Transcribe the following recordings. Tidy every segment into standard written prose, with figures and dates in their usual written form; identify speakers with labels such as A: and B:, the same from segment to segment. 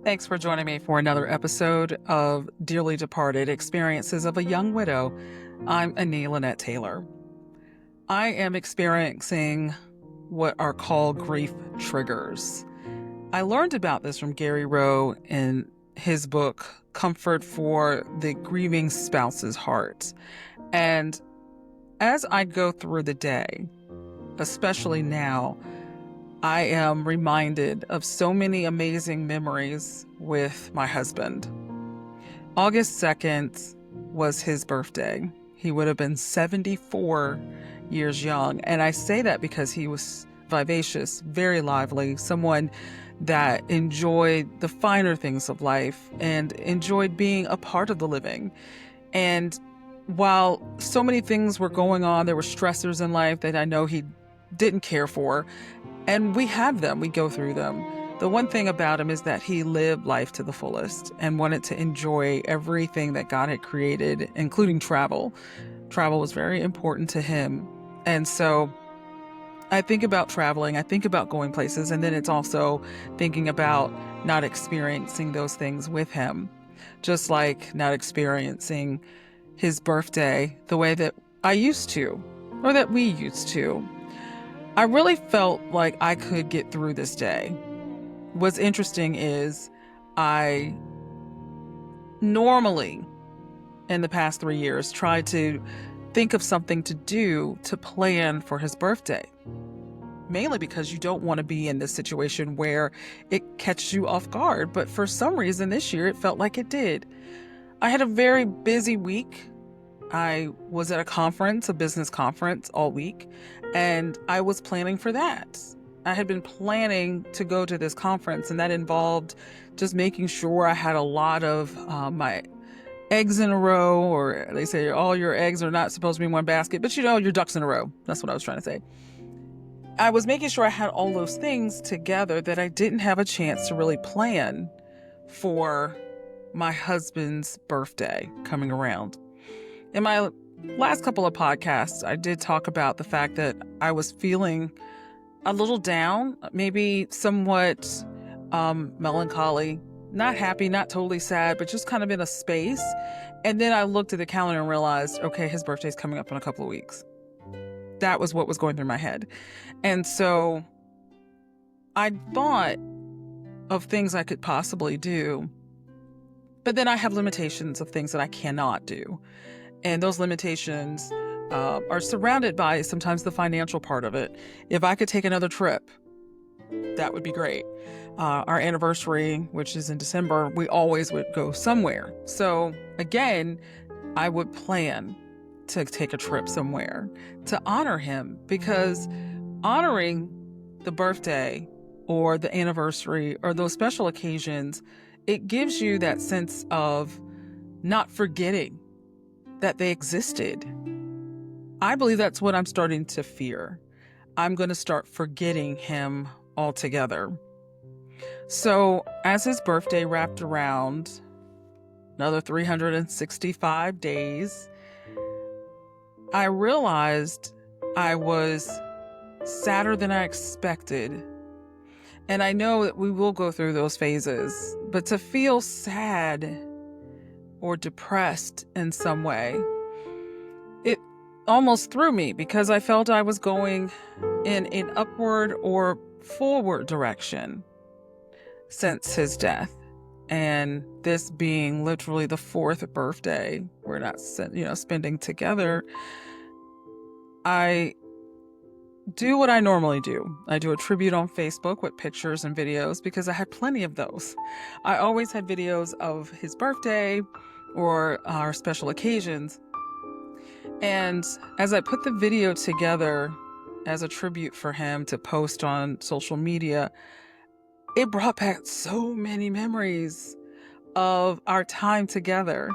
A: Thanks for joining me for another episode of Dearly Departed Experiences of a Young Widow. I'm Annie Lynette Taylor. I am experiencing what are called grief triggers. I learned about this from Gary Rowe in his book, Comfort for the Grieving Spouse's Heart. And as I go through the day, especially now, I am reminded of so many amazing memories with my husband. August 2nd was his birthday. He would have been 74 years young. And I say that because he was vivacious, very lively, someone that enjoyed the finer things of life and enjoyed being a part of the living. And while so many things were going on, there were stressors in life that I know he didn't care for. And we have them, we go through them. The one thing about him is that he lived life to the fullest and wanted to enjoy everything that God had created, including travel. Travel was very important to him. And so I think about traveling, I think about going places, and then it's also thinking about not experiencing those things with him, just like not experiencing his birthday the way that I used to, or that we used to. I really felt like I could get through this day. What's interesting is I normally, in the past 3 years, tried to think of something to do to plan for his birthday. Mainly because you don't want to be in this situation where it catches you off guard. But for some reason this year, it felt like it did. I had a very busy week. I was at a conference, a business conference all week, and I was planning for that. I had been planning to go to this conference, and that involved just making sure I had a lot of my eggs in a row, or they say all your eggs are not supposed to be in one basket, but your ducks in a row. That's what I was trying to say. I was making sure I had all those things together that I didn't have a chance to really plan for my husband's birthday coming around. In my last couple of podcasts, I did talk about the fact that I was feeling a little down, maybe somewhat melancholy, not happy, not totally sad, but just kind of in a space. And then I looked at the calendar and realized, okay, his birthday's coming up in a couple of weeks. That was what was going through my head. And so I thought of things I could possibly do, but then I have limitations of things that I cannot do. And those limitations are surrounded by sometimes the financial part of it. If I could take another trip, that would be great. Our anniversary, which is in December, we always would go somewhere. So again, I would plan to take a trip somewhere to honor him, because honoring the birthday or the anniversary or those special occasions, it gives you that sense of not forgetting that they existed. I believe that's what I'm starting to fear. I'm going to start forgetting him altogether. So as his birthday wrapped around, another 365 days, I realized I was sadder than I expected. And I know that we will go through those phases, but to feel sad or depressed in some way, it almost threw me, because I felt I was going in an upward or forward direction since his death. And this being literally the fourth birthday we're not, spending together, I do what I normally do. I do a tribute on Facebook with pictures and videos, because I had plenty of those. I always had videos of his birthday or our special occasions. And as I put the video together as a tribute for him to post on social media, it brought back so many memories of our time together.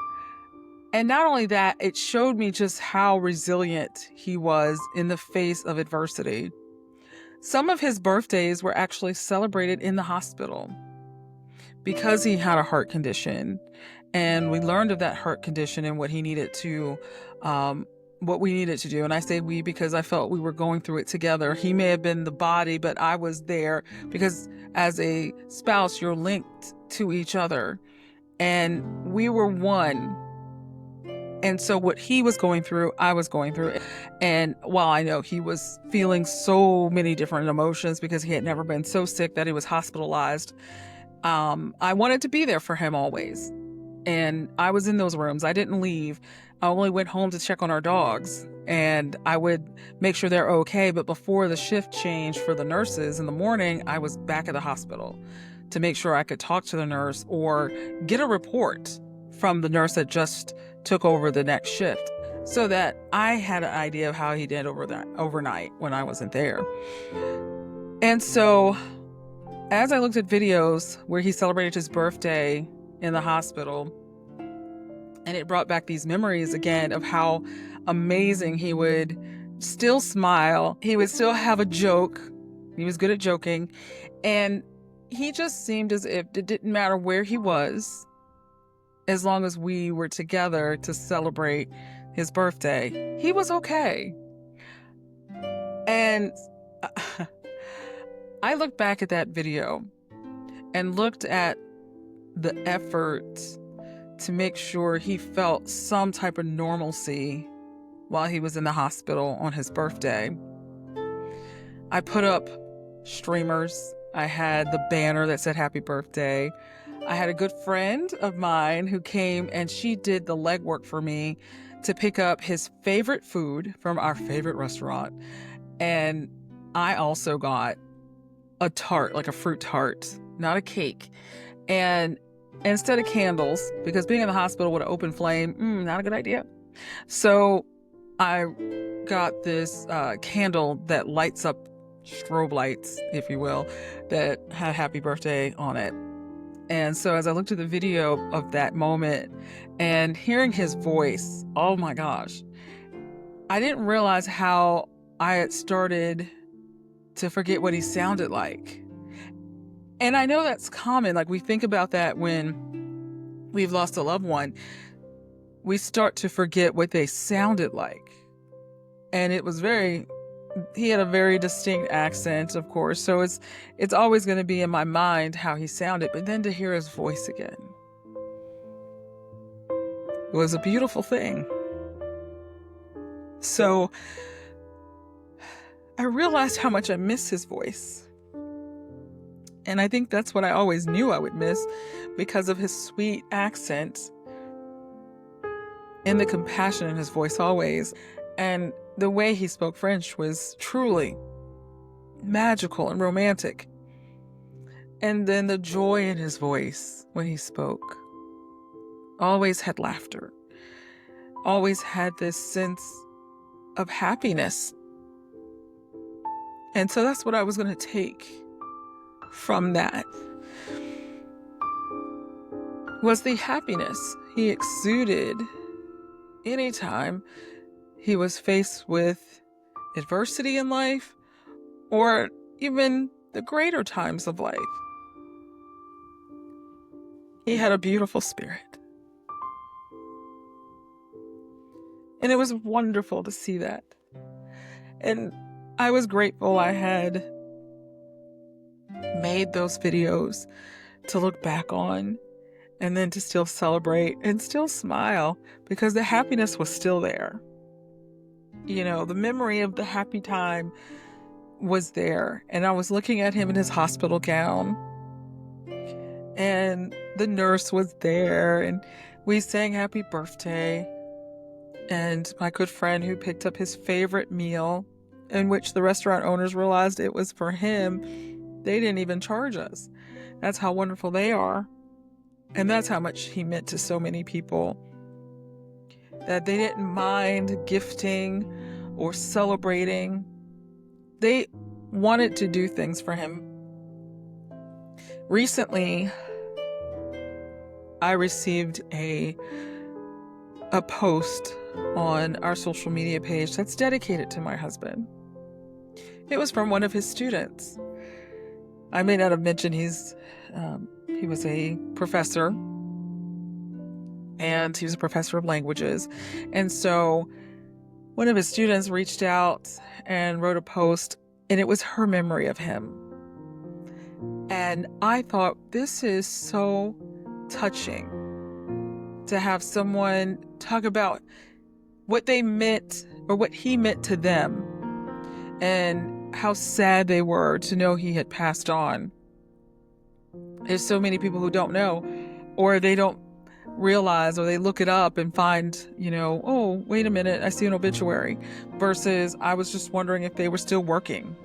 A: And not only that, it showed me just how resilient he was in the face of adversity. Some of his birthdays were actually celebrated in the hospital because he had a heart condition. And we learned of that heart condition and what he needed to, what we needed to do. And I say we because I felt we were going through it together. He may have been the body, but I was there because as a spouse, you're linked to each other, and we were one. And so what he was going through, I was going through. And while I know he was feeling so many different emotions because he had never been so sick that he was hospitalized, I wanted to be there for him always. And I was in those rooms. I didn't leave. I only went home to check on our dogs, and I would make sure they're okay. But before the shift changed for the nurses in the morning, I was back at the hospital to make sure I could talk to the nurse or get a report from the nurse that just took over the next shift, so that I had an idea of how he did overnight when I wasn't there. And so as I looked at videos where he celebrated his birthday in the hospital, and it brought back these memories again of how amazing he would still smile. He would still have a joke. He was good at joking. And he just seemed as if it didn't matter where he was, as long as we were together to celebrate his birthday, he was okay. And I looked back at that video and looked at the effort to make sure he felt some type of normalcy while he was in the hospital on his birthday. I put up streamers. I had the banner that said happy birthday. I had a good friend of mine who came, and she did the legwork for me to pick up his favorite food from our favorite restaurant. And I also got a tart, like a fruit tart, not a cake. And instead of candles, because being in the hospital with an open flame, not a good idea. So I got this candle that lights up, strobe lights, if you will, that had happy birthday on it. And so as I looked at the video of that moment and hearing his voice, oh my gosh, I didn't realize how I had started to forget what he sounded like. And I know that's common. Like, we think about that when we've lost a loved one. We start to forget what they sounded like. And it was he had a very distinct accent, of course. So it's always going to be in my mind how he sounded. But then to hear his voice again was a beautiful thing. So I realized how much I miss his voice. And I think that's what I always knew I would miss, because of his sweet accent and the compassion in his voice always. And the way he spoke French was truly magical and romantic. And then the joy in his voice when he spoke. Always had laughter. Always had this sense of happiness. And so that's what I was going to take from that, was the happiness he exuded anytime he was faced with adversity in life, or even the greater times of life. He had a beautiful spirit. And it was wonderful to see that. And I was grateful I had made those videos to look back on, and then to still celebrate and still smile, because the happiness was still there. You know, the memory of the happy time was there. And I was looking at him in his hospital gown, and the nurse was there, and we sang happy birthday. And my good friend who picked up his favorite meal, in which the restaurant owners realized it was for him, they didn't even charge us. That's how wonderful they are. And that's how much he meant to so many people, that they didn't mind gifting or celebrating. They wanted to do things for him. Recently, I received a post on our social media page that's dedicated to my husband. It was from one of his students. I may not have mentioned he was a professor, and he was a professor of languages. And so one of his students reached out and wrote a post, and it was her memory of him. And I thought, this is so touching to have someone talk about what they meant or what he meant to them and how sad they were to know he had passed on. There's so many people who don't know, or they don't realize, or they look it up and find, oh, wait a minute, I see an obituary, versus I was just wondering if they were still working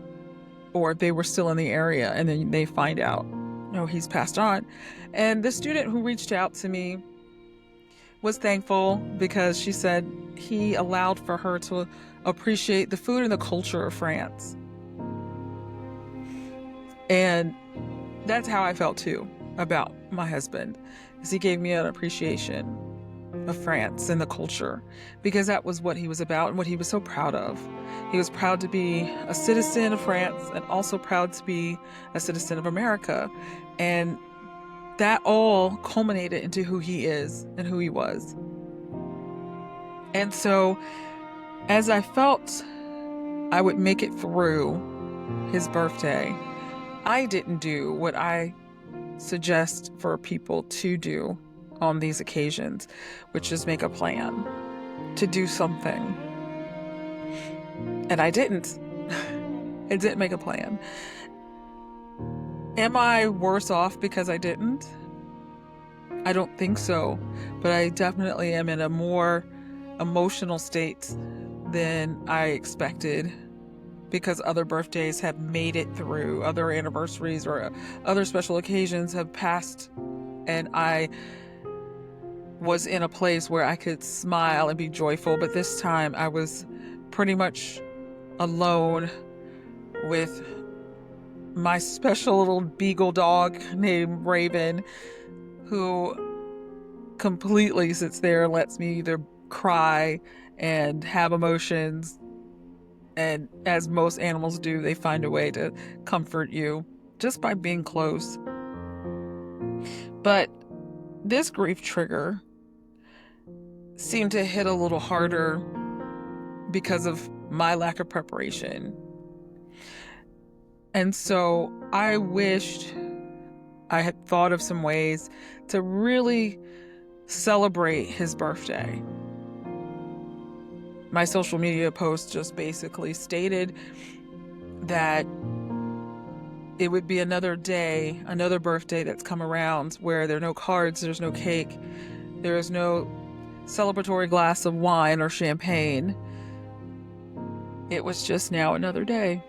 A: or if they were still in the area, and then they find out, oh, he's passed on. And the student who reached out to me was thankful because she said he allowed for her to appreciate the food and the culture of France. And that's how I felt too about my husband, because he gave me an appreciation of France and the culture, because that was what he was about and what he was so proud of. He was proud to be a citizen of France and also proud to be a citizen of America. And that all culminated into who he is and who he was. And so as I felt I would make it through his birthday, I didn't do what I suggest for people to do on these occasions, which is make a plan to do something. And I didn't. I didn't make a plan. Am I worse off because I didn't? I don't think so, but I definitely am in a more emotional state than I expected, because other birthdays have made it through, other anniversaries or other special occasions have passed, and I was in a place where I could smile and be joyful. But this time I was pretty much alone with my special little beagle dog named Raven, who completely sits there and lets me either cry and have emotions. And as most animals do, they find a way to comfort you just by being close. But this grief trigger seemed to hit a little harder because of my lack of preparation. And so I wished I had thought of some ways to really celebrate his birthday. My social media post just basically stated that it would be another day, another birthday that's come around where there are no cards, there's no cake, there is no celebratory glass of wine or champagne. It was just now another day.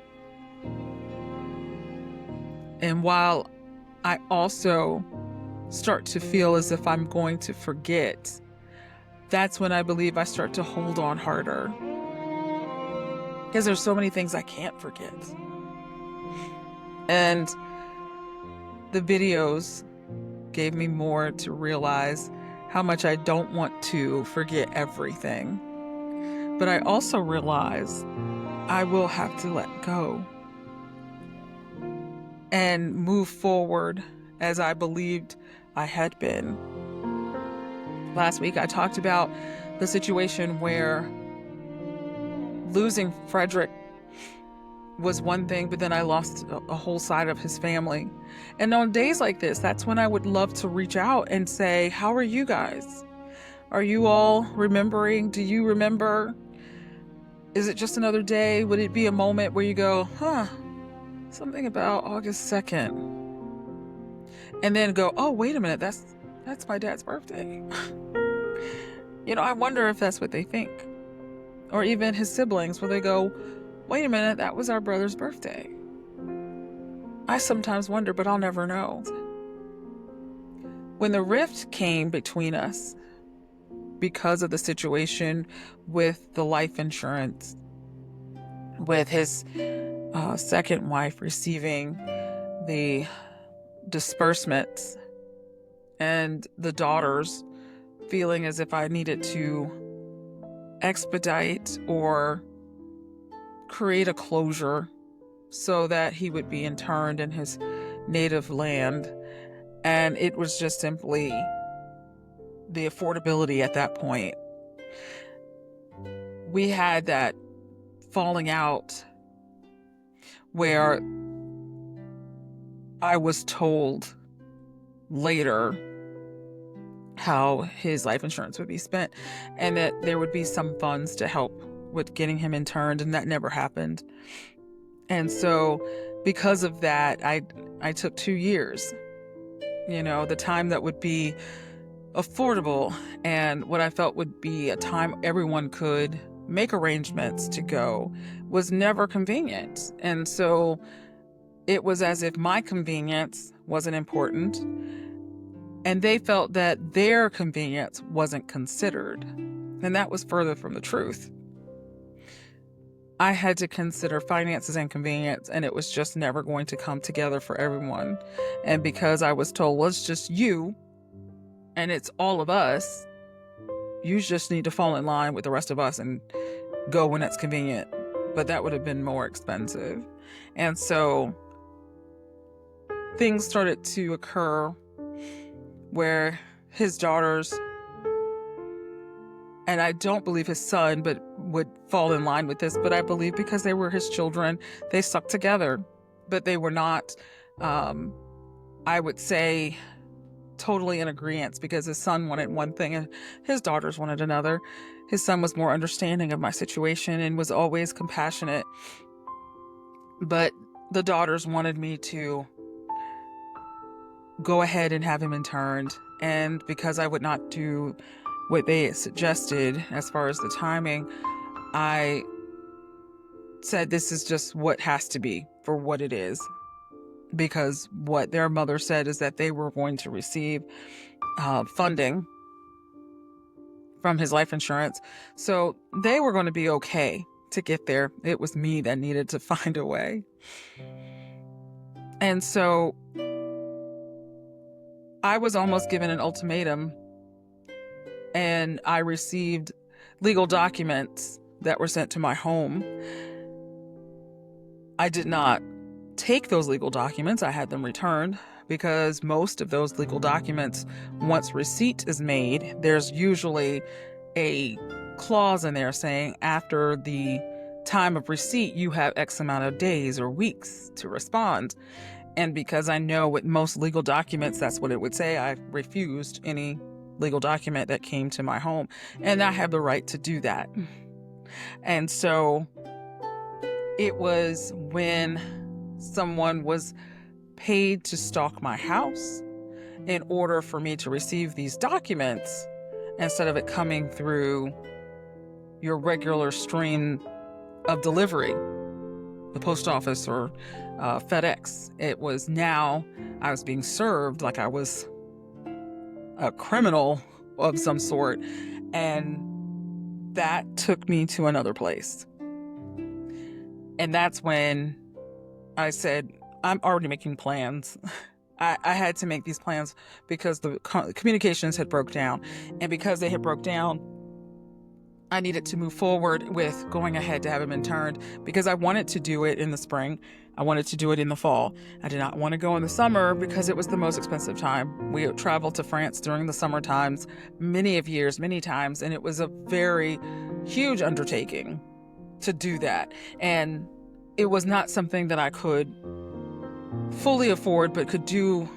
A: And while I also start to feel as if I'm going to forget, that's when I believe I start to hold on harder, because there's so many things I can't forget. And the videos gave me more to realize how much I don't want to forget everything. But I also realize I will have to let go and move forward as I believed I had been. Last week, I talked about the situation where losing Frederick was one thing, but then I lost a whole side of his family. And on days like this, that's when I would love to reach out and say, how are you guys? Are you all remembering? Do you remember? Is it just another day? Would it be a moment where you go, something about August 2nd? And then go, oh, wait a minute, that's my dad's birthday. I wonder if that's what they think. Or even his siblings, where they go, wait a minute, that was our brother's birthday. I sometimes wonder, but I'll never know. When the rift came between us because of the situation with the life insurance, with his second wife receiving the disbursements, and the daughters feeling as if I needed to expedite or create a closure so that he would be interned in his native land. And it was just simply the affordability at that point. We had that falling out where I was told later how his life insurance would be spent and that there would be some funds to help with getting him interned, and that never happened. And so because of that, I took 2 years, the time that would be affordable and what I felt would be a time everyone could make arrangements to go was never convenient. And so it was as if my convenience wasn't important, and they felt that their convenience wasn't considered. And that was further from the truth. I had to consider finances and convenience, and it was just never going to come together for everyone. And because I was told, well, it's just you and it's all of us, you just need to fall in line with the rest of us and go when it's convenient. But that would have been more expensive. And so things started to occur where his daughters, and I don't believe his son, but would fall in line with this, but I believe because they were his children, they stuck together. But they were not, I would say, totally in agreement, because his son wanted one thing and his daughters wanted another. His son was more understanding of my situation and was always compassionate. But the daughters wanted me to go ahead and have him interned. And because I would not do what they suggested as far as the timing, I said this is just what has to be for what it is. Because what their mother said is that they were going to receive funding from his life insurance. So they were going to be okay to get there. It was me that needed to find a way. And so I was almost given an ultimatum, and I received legal documents that were sent to my home. I did not take those legal documents. I had them returned because most of those legal documents, once receipt is made, there's usually a clause in there saying after the time of receipt, you have X amount of days or weeks to respond. And because I know with most legal documents, that's what it would say, I refused any legal document that came to my home. And I have the right to do that. And so it was when someone was paid to stalk my house in order for me to receive these documents, instead of it coming through your regular stream of delivery, the post office or FedEx. It was now I was being served like I was a criminal of some sort, and that took me to another place. And that's when I said, I'm already making plans. I had to make these plans because the communications had broke down. And because they had broke down, I needed to move forward with going ahead to have him interned, because I wanted to do it in the spring. I wanted to do it in the fall. I did not want to go in the summer because it was the most expensive time. We had traveled to France during the summer times, many times, and it was a very huge undertaking to do that. And it was not something that I could fully afford, but could do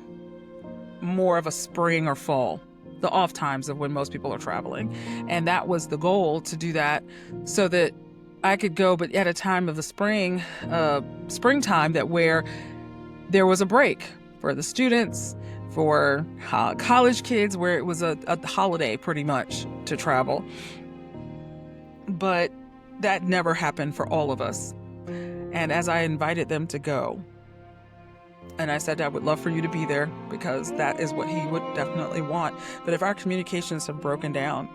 A: more of a spring or fall, the off times of when most people are traveling. And that was the goal, to do that so that I could go, but at a time of the springtime, that where there was a break for the students, for college kids, where it was a holiday pretty much to travel. But that never happened for all of us. And as I invited them to go, and I said, I would love for you to be there because that is what he would definitely want. But if our communications have broken down,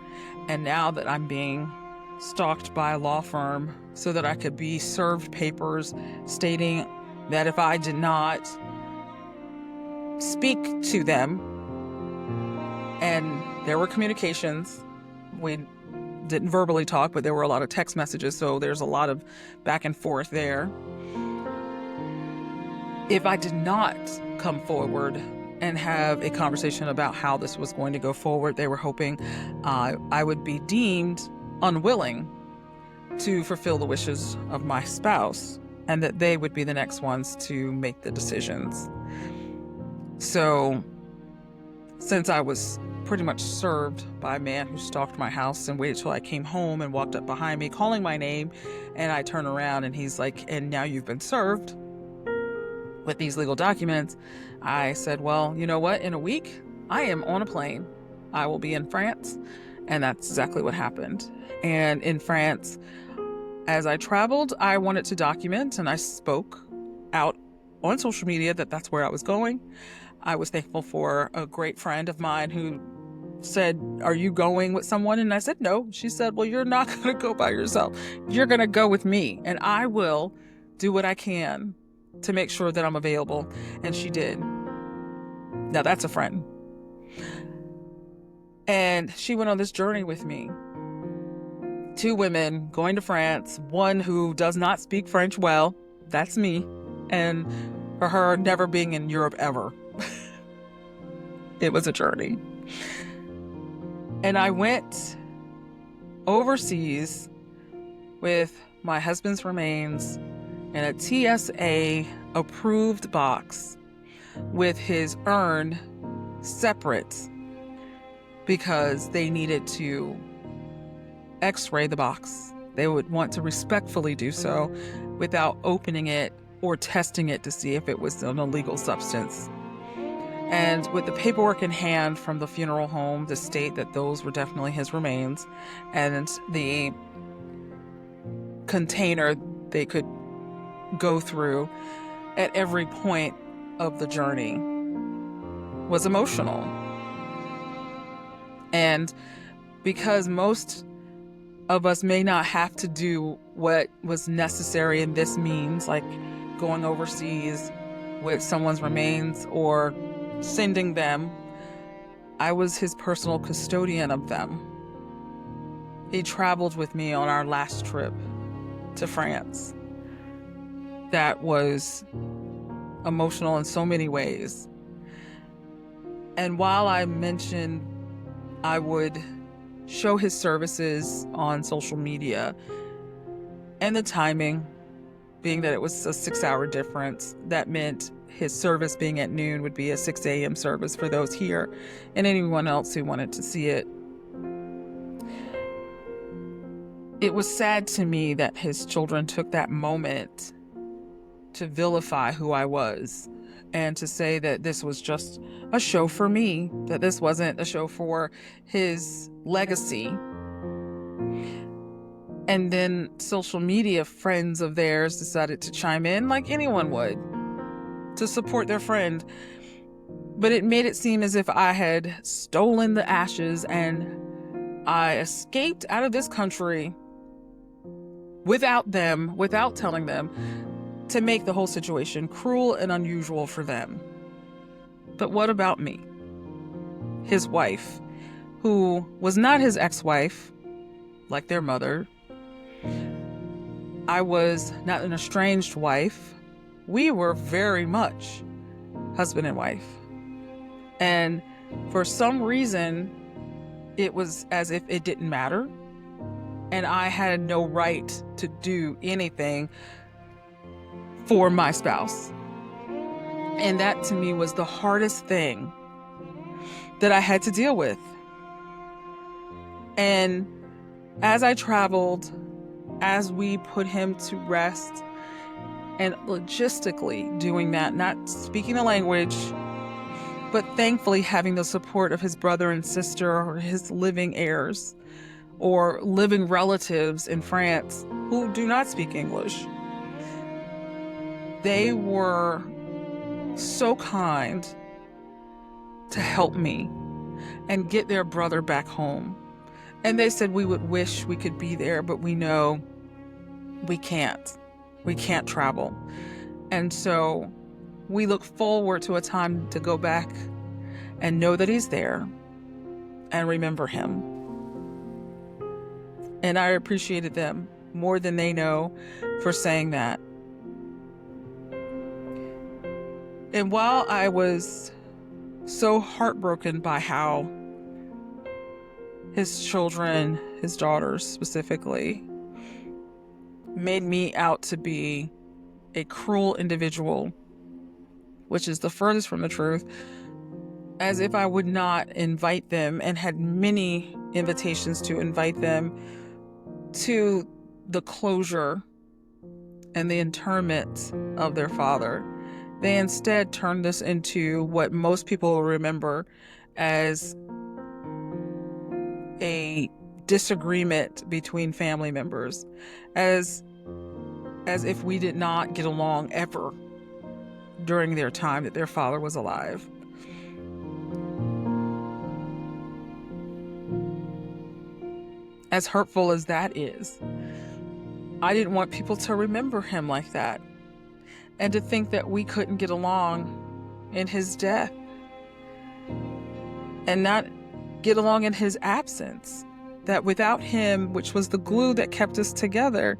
A: and now that I'm being stalked by a law firm so that I could be served papers stating that if I did not speak to them, and there were communications, we didn't verbally talk, but there were a lot of text messages, so there's a lot of back and forth there. If I did not come forward and have a conversation about how this was going to go forward, they were hoping I would be deemed unwilling to fulfill the wishes of my spouse, and that they would be the next ones to make the decisions. So, since I was pretty much served by a man who stalked my house and waited till I came home and walked up behind me calling my name, and I turn around and he's like, "And now you've been served with these legal documents," I said, "Well, you know what? In a week, I am on a plane. I will be in France." And that's exactly what happened. And in France, as I traveled, I wanted to document, and I spoke out on social media that that's where I was going. I was thankful for a great friend of mine who said, "Are you going with someone?" And I said, "No." She said, "Well, you're not going to go by yourself. You're going to go with me, and I will do what I can to make sure that I'm available." And she did. Now that's a friend. And she went on this journey with me. 2 women going to France, one who does not speak French well, that's me, and for her never being in Europe ever. It was a journey. And I went overseas with my husband's remains in a TSA approved box with his urn separate because they needed to x-ray the box. They would want to respectfully do so without opening it or testing it to see if it was an illegal substance. And with the paperwork in hand from the funeral home to state that those were definitely his remains, and the container they could go through at every point of the journey was emotional. And because most of us may not have to do what was necessary in this means, like going overseas with someone's remains or sending them, I was his personal custodian of them. He traveled with me on our last trip to France. That was emotional in so many ways. And while I mentioned I would show his services on social media, and the timing being that it was a 6-hour difference, that meant his service being at noon would be a 6 a.m. service for those here and anyone else who wanted to see it. It was sad to me that his children took that moment to vilify who I was and to say that this was just a show for me, that this wasn't a show for his legacy. And then social media friends of theirs decided to chime in like anyone would to support their friend. But it made it seem as if I had stolen the ashes and I escaped out of this country without them, without telling them, to make the whole situation cruel and unusual for them. But what about me? His wife, who was not his ex-wife, like their mother. I was not an estranged wife. We were very much husband and wife. And for some reason, it was as if it didn't matter. And I had no right to do anything for my spouse. And that to me was the hardest thing that I had to deal with. And as I traveled, as we put him to rest, and logistically doing that, not speaking the language, but thankfully having the support of his brother and sister or his living heirs or living relatives in France who do not speak English. They were so kind to help me and get their brother back home. And they said we would wish we could be there, but we know we can't. We can't travel. And so we look forward to a time to go back and know that he's there and remember him. And I appreciated them more than they know for saying that. And while I was so heartbroken by how his children, his daughters specifically, made me out to be a cruel individual which is the furthest from the truth, as if I would not invite them, and had many invitations to invite them to the closure and the interment of their father. They instead turned this into what most people will remember as a disagreement between family members, as if we did not get along ever during their time that their father was alive. As hurtful as that is, I didn't want people to remember him like that, and to think that we couldn't get along in his death, and not get along in his absence. That without him, which was the glue that kept us together,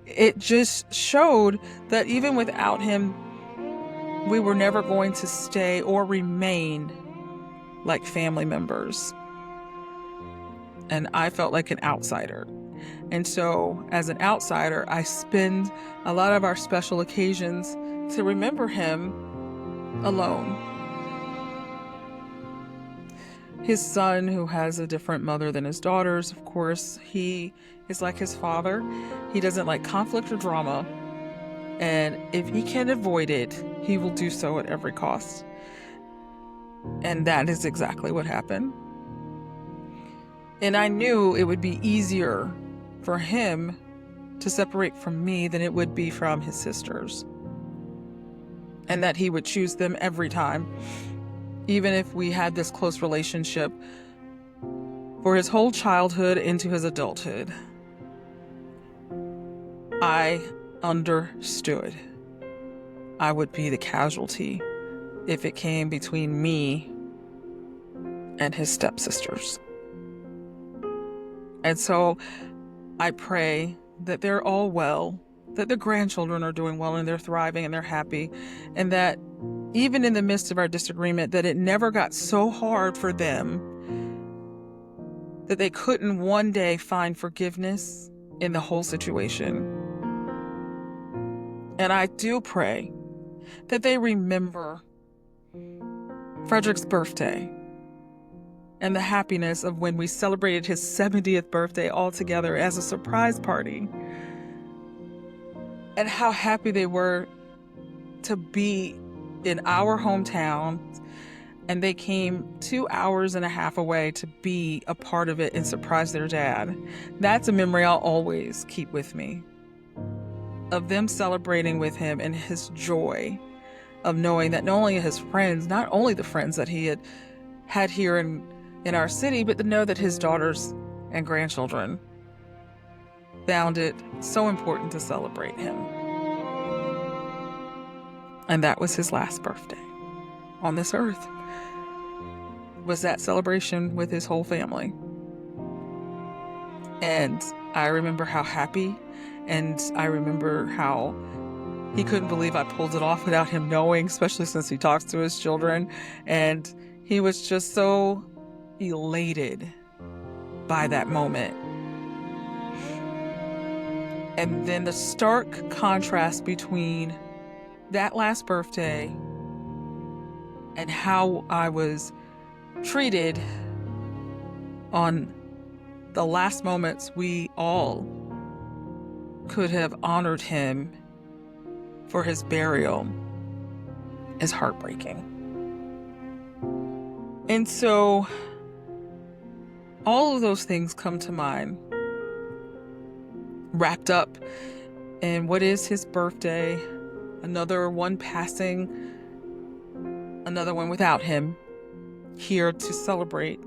A: it just showed that even without him, we were never going to stay or remain like family members. And I felt like an outsider. And so, as an outsider, I spend a lot of our special occasions to remember him alone. His son, who has a different mother than his daughters, of course, he is like his father. He doesn't like conflict or drama. And if he can avoid it, he will do so at every cost. And that is exactly what happened. And I knew it would be easier for him to separate from me than it would be from his sisters. And that he would choose them every time, even if we had this close relationship for his whole childhood into his adulthood. I understood I would be the casualty if it came between me and his stepsisters. And so I pray that they're all well, that the grandchildren are doing well and they're thriving and they're happy, and that even in the midst of our disagreement, that it never got so hard for them that they couldn't one day find forgiveness in the whole situation. And I do pray that they remember Frederick's birthday and the happiness of when we celebrated his 70th birthday all together as a surprise party, and how happy they were to be in our hometown, and they came 2.5 hours away to be a part of it and surprise their dad. That's a memory I'll always keep with me, of them celebrating with him and his joy of knowing that not only his friends, not only the friends that he had here in our city, but to know that his daughters and grandchildren found it so important to celebrate him. And that was his last birthday on this earth, was that celebration with his whole family. And I remember how happy, and I remember how he couldn't believe I pulled it off without him knowing, especially since he talks to his children. And he was just so elated by that moment. And then the stark contrast between that last birthday and how I was treated on the last moments we all could have honored him for his burial is heartbreaking. And so all of those things come to mind, wrapped up in what is his birthday, another one passing, another one without him here to celebrate,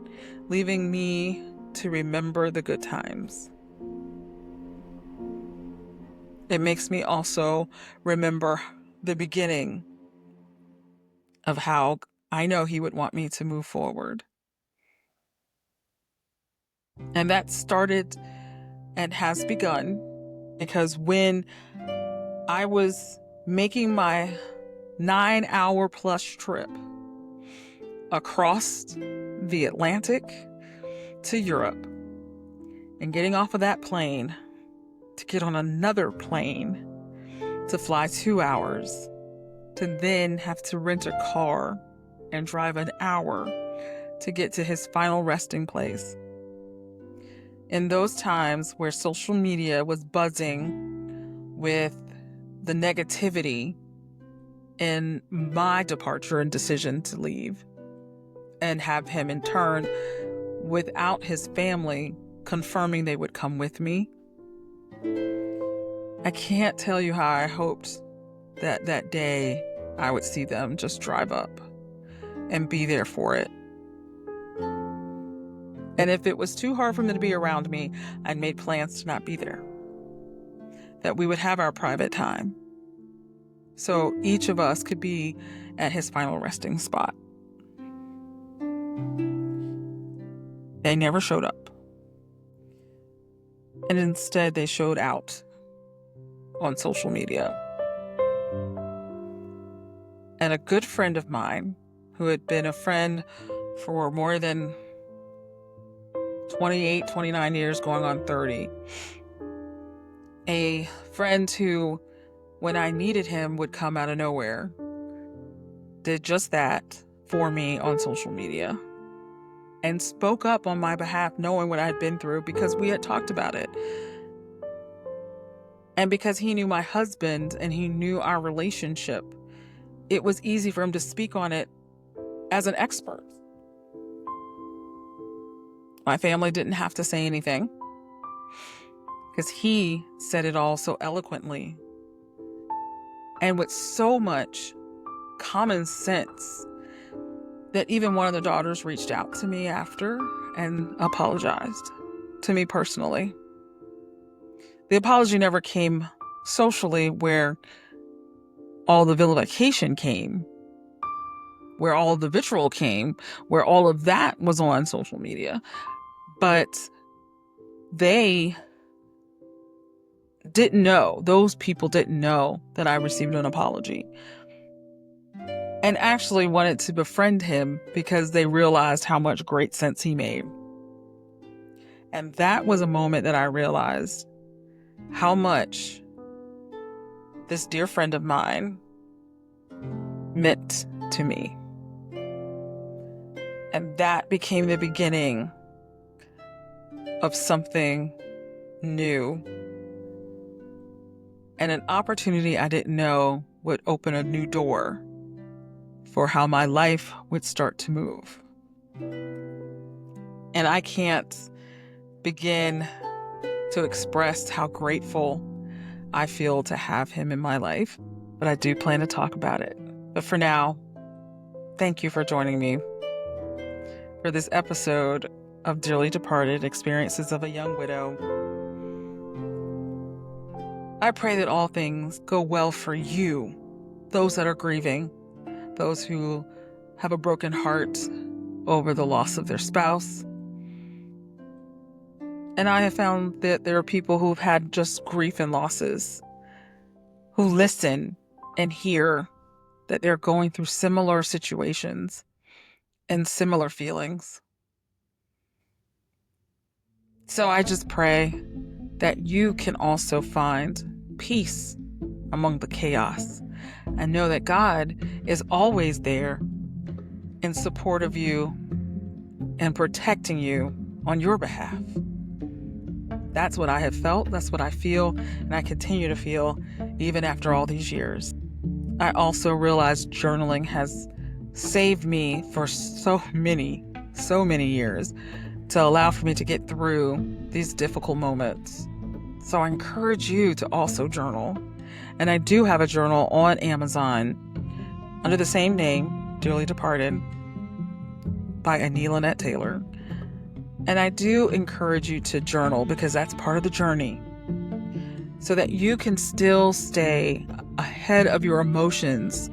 A: leaving me to remember the good times. It makes me also remember the beginning of how I know he would want me to move forward. And that started and has begun because when I was making my 9-hour plus trip across the Atlantic to Europe and getting off of that plane to get on another plane to fly 2 hours to then have to rent a car and drive an hour to get to his final resting place. In those times where social media was buzzing with the negativity in my departure and decision to leave, and have him in turn, without his family, confirming they would come with me. I can't tell you how I hoped that that day I would see them just drive up and be there for it. And if it was too hard for them to be around me, I'd made plans to not be there. That we would have our private time, so each of us could be at his final resting spot. They never showed up. And instead, they showed out on social media. And a good friend of mine, who had been a friend for more than 28, 29 years, going on 30, a friend who, when I needed him, would come out of nowhere, did just that for me on social media and spoke up on my behalf, knowing what I had been through, because we had talked about it. And because he knew my husband and he knew our relationship, it was easy for him to speak on it as an expert. My family didn't have to say anything because he said it all so eloquently and with so much common sense that even one of the daughters reached out to me after and apologized to me personally. The apology never came socially, where all the vilification came, where all the vitriol came, where all of that was on social media. But they didn't know, those people didn't know that I received an apology, and actually wanted to befriend him because they realized how much great sense he made. And that was a moment that I realized how much this dear friend of mine meant to me. And that became the beginning of something new, and an opportunity I didn't know would open a new door for how my life would start to move. And I can't begin to express how grateful I feel to have him in my life, but I do plan to talk about it. But for now, thank you for joining me for this episode of Dearly Departed: Experiences of a Young Widow. I pray that all things go well for you, those that are grieving, those who have a broken heart over the loss of their spouse. And I have found that there are people who've had just grief and losses who listen and hear that they're going through similar situations and similar feelings. So I just pray that you can also find peace among the chaos and know that God is always there in support of you and protecting you on your behalf. That's what I have felt, that's what I feel, and I continue to feel even after all these years. I also realize journaling has saved me for so many years, to allow for me to get through these difficult moments. So I encourage you to also journal. And I do have a journal on Amazon under the same name, Dearly Departed, by Annie Lynette Taylor. And I do encourage you to journal because that's part of the journey, so that you can still stay ahead of your emotions,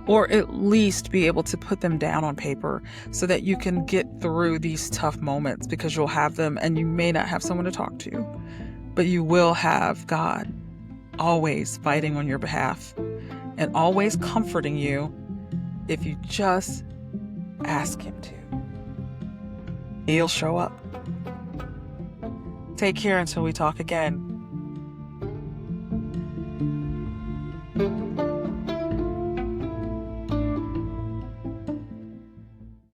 A: or at least be able to put them down on paper so that you can get through these tough moments, because you'll have them and you may not have someone to talk to, but you will have God always fighting on your behalf and always comforting you if you just ask Him to. He'll show up. Take care until we talk again.